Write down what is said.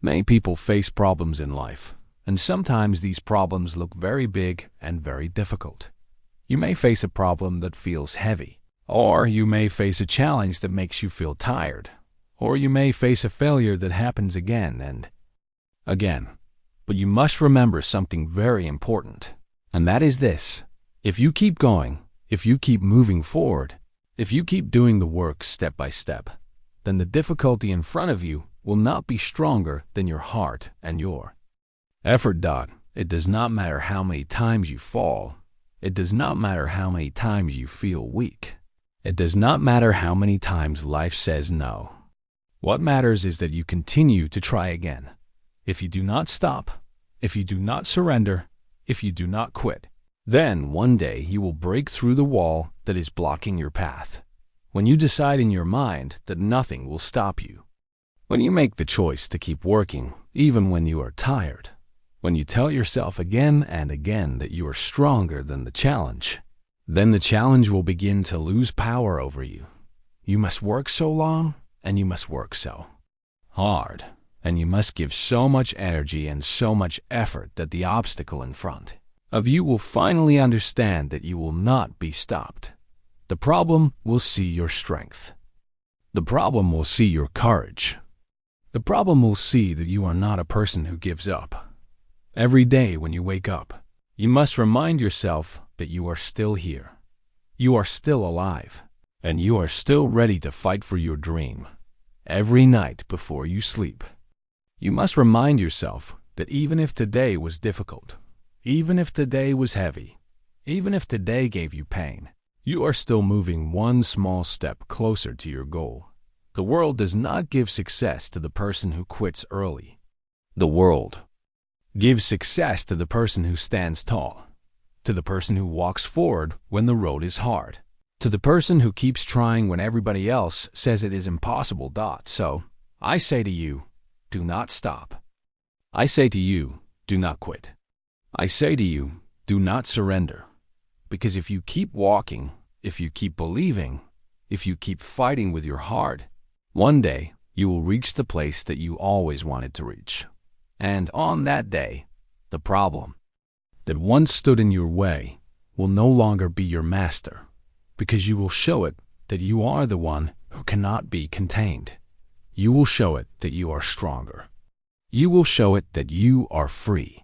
Many people face problems in life, and sometimes these problems look very big and very difficult. You may face a problem that feels heavy, or you may face a challenge that makes you feel tired, or you may face a failure that happens again and again. But you must remember something very important, and that is this: if you keep going, if you keep moving forward, if you keep doing the work step by step, then the difficulty in front of you will not be stronger than your heart and your effort. It does not matter how many times you fall. It does not matter how many times you feel weak. It does not matter how many times life says no. What matters is that you continue to try again. If you do not stop, if you do not surrender, if you do not quit, then one day you will break through the wall that is blocking your path. When you decide in your mind that nothing will stop you. When you make the choice to keep working, even when you are tired. When you tell yourself again and again that you are stronger than the challenge, then the challenge will begin to lose power over you. You must work so long, and you must work so hard, and you must give so much energy and so much effort that the obstacle in front of you will finally understand that you will not be stopped. The problem will see your strength. The problem will see your courage. The problem will see that you are not a person who gives up. Every day when you wake up, you must remind yourself that you are still here. You are still alive, and you are still ready to fight for your dream. Every night before you sleep, you must remind yourself that even if today was difficult, even if today was heavy, even if today gave you pain, you are still moving one small step closer to your goal. The world does not give success to the person who quits early. The world gives success to the person who stands tall, to the person who walks forward when the road is hard, to the person who keeps trying when everybody else says it is impossible. So, I say to you, do not stop. I say to you, do not quit. I say to you, do not surrender. Because if you keep walking, if you keep believing, if you keep fighting with your heart, one day you will reach the place that you always wanted to reach. And on that day, the problem that once stood in your way will no longer be your master, because you will show it that you are the one who cannot be contained. You will show it that you are stronger. You will show it that you are free.